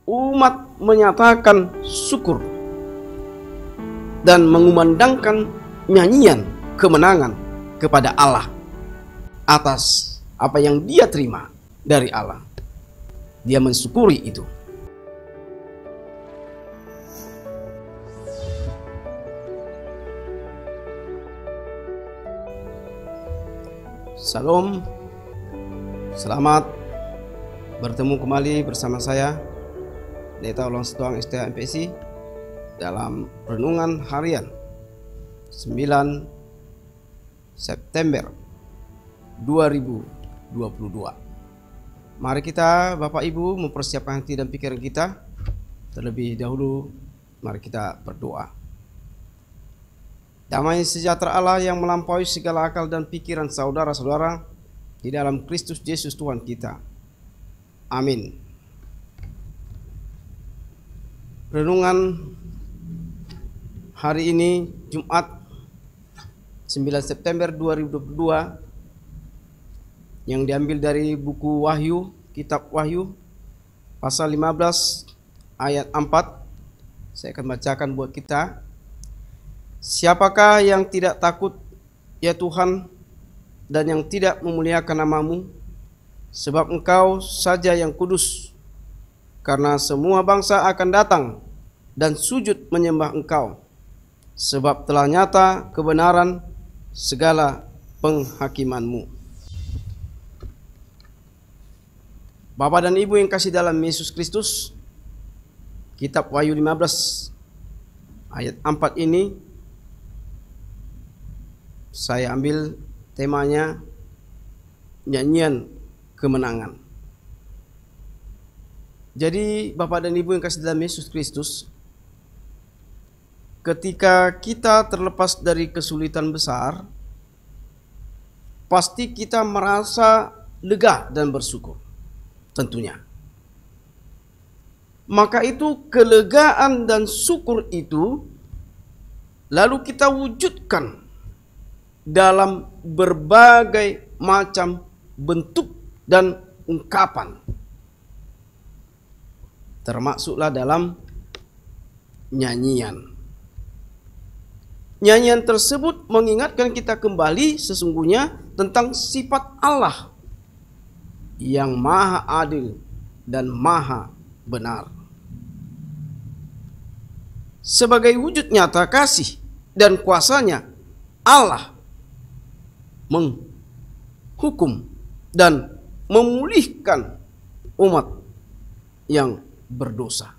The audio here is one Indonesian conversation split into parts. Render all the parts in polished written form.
umat menyatakan syukur dan mengumandangkan nyanyian kemenangan kepada Allah atas apa yang dia terima dari Allah. Dia mensyukuri itu. Salam, selamat bertemu kembali bersama saya Pendeta Ulang Situang STH MPC dalam renungan harian 9 September 2022. Mari kita Bapak Ibu mempersiapkan hati dan pikiran kita. Terlebih dahulu mari kita berdoa. Damai sejahtera Allah yang melampaui segala akal dan pikiran saudara-saudara di dalam Kristus Yesus Tuhan kita. Amin. Renungan hari ini Jumat 9 September 2022 yang diambil dari buku Wahyu, kitab Wahyu pasal 15 ayat 4. Saya akan bacakan buat kita. Siapakah yang tidak takut, ya Tuhan, dan yang tidak memuliakan namamu, sebab Engkau saja yang kudus, karena semua bangsa akan datang dan sujud menyembah Engkau, sebab telah nyata kebenaran segala penghakiman-Mu. Bapak dan Ibu yang kasih dalam Yesus Kristus, kitab Wahyu 15 ayat 4 ini saya ambil temanya nyanyian kemenangan. Jadi Bapak dan Ibu yang kasih dalam Yesus Kristus, ketika kita terlepas dari kesulitan besar, pasti kita merasa lega dan bersyukur tentunya. Maka itu kelegaan dan syukur itu lalu kita wujudkan dalam berbagai macam bentuk dan ungkapan, termasuklah dalam nyanyian. Nyanyian tersebut mengingatkan kita kembali sesungguhnya tentang sifat Allah yang maha adil dan maha benar. Sebagai wujud nyata kasih dan kuasanya, Allah menghukum dan memulihkan umat yang berdosa.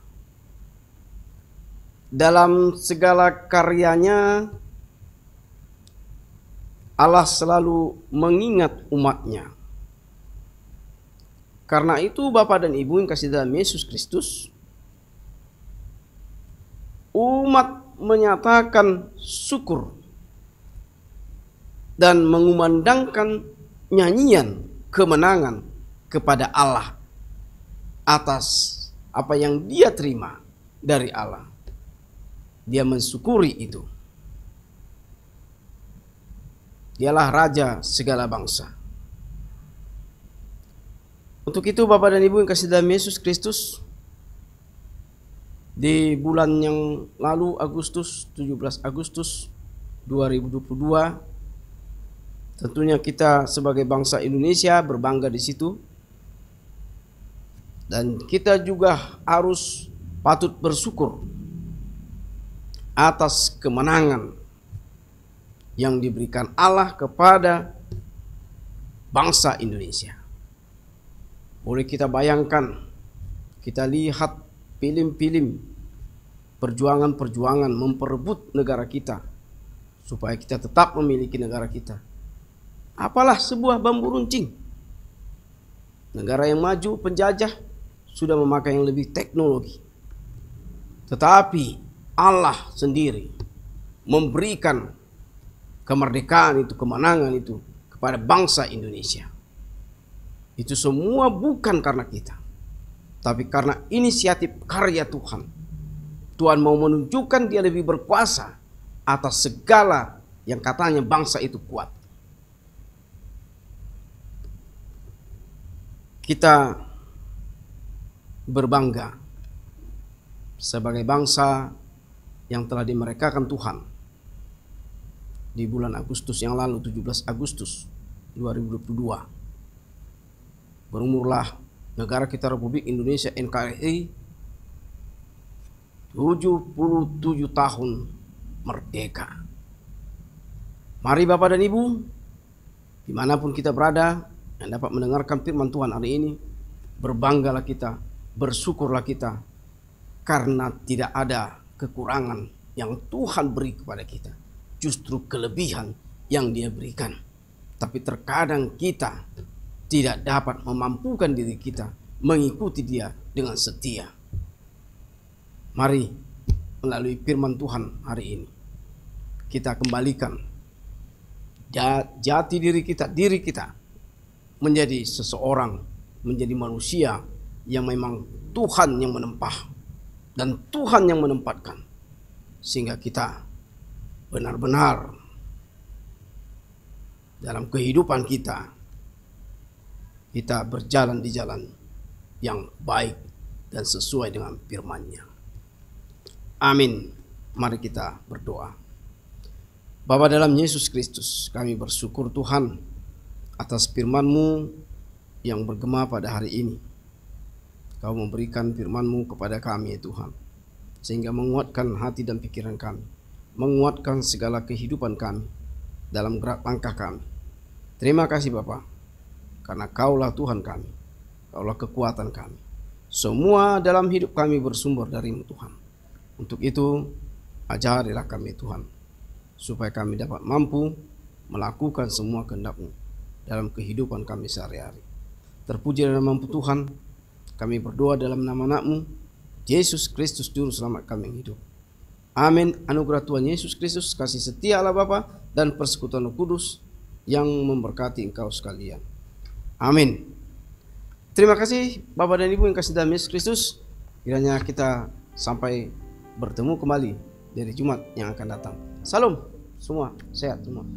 Dalam segala karyanya, Allah selalu mengingat umatnya. Karena itu Bapak dan Ibu yang kasih dalam Yesus Kristus, umat menyatakan syukur dan mengumandangkan nyanyian kemenangan kepada Allah atas apa yang dia terima dari Allah. Dia mensyukuri itu. Dialah Raja segala bangsa. Untuk itu Bapak dan Ibu yang kasih dalam Yesus Kristus, di bulan yang lalu Agustus, 17 Agustus 2022, tentunya kita sebagai bangsa Indonesia berbangga di situ. Dan kita juga harus patut bersyukur atas kemenangan yang diberikan Allah kepada bangsa Indonesia. Boleh kita bayangkan, kita lihat film-film perjuangan-perjuangan memperebut negara kita supaya kita tetap memiliki negara kita. Apalah sebuah bambu runcing. Negara yang maju penjajah sudah memakai yang lebih teknologi. Tetapi Allah sendiri memberikan kemerdekaan itu, kemenangan itu kepada bangsa Indonesia. Itu semua bukan karena kita, tapi karena inisiatif karya Tuhan. Tuhan mau menunjukkan dia lebih berkuasa atas segala yang katanya bangsa itu kuat. Kita berbangga sebagai bangsa yang telah dimerekakan Tuhan di bulan Agustus yang lalu, 17 Agustus 2022. Berumurlah negara kita Republik Indonesia NKRI 77 tahun merdeka. Mari Bapak dan Ibu, dimanapun kita berada, yang dapat mendengarkan firman Tuhan hari ini, berbanggalah kita, bersyukurlah kita, karena tidak ada kekurangan yang Tuhan beri kepada kita, justru kelebihan yang Dia berikan. Tapi terkadang kita tidak dapat memampukan diri kita mengikuti Dia dengan setia. Mari melalui firman Tuhan hari ini kita kembalikan jati diri kita menjadi seseorang, menjadi manusia yang memang Tuhan yang menempah dan Tuhan yang menempatkan, sehingga kita benar-benar dalam kehidupan kita berjalan di jalan yang baik dan sesuai dengan firman-Nya. Amin. Mari kita berdoa. Bapa dalam Yesus Kristus, kami bersyukur Tuhan atas firman-Mu yang bergema pada hari ini. Kau memberikan firman-Mu kepada kami, ya Tuhan, sehingga menguatkan hati dan pikiran kami, menguatkan segala kehidupan kami dalam gerak langkah kami. Terima kasih Bapa, karena Kaulah Tuhan kami, Kaulah kekuatan kami. Semua dalam hidup kami bersumber dari-Mu Tuhan. Untuk itu, ajarilah kami Tuhan, supaya kami dapat mampu melakukan semua kehendak-Mu dalam kehidupan kami sehari-hari. Terpuji dan mampu Tuhan, kami berdoa dalam nama Anak-Mu, Yesus Kristus Juru Selamat kami yang hidup. Amin. Anugerah Tuhan Yesus Kristus, kasih setia Allah Bapa, dan persekutuan Roh Kudus yang memberkati engkau sekalian. Amin. Terima kasih Bapak dan Ibu yang kasih dalam Yesus Kristus. Kiranya kita sampai bertemu kembali dari Jumat yang akan datang. Salam semua, sehat semua.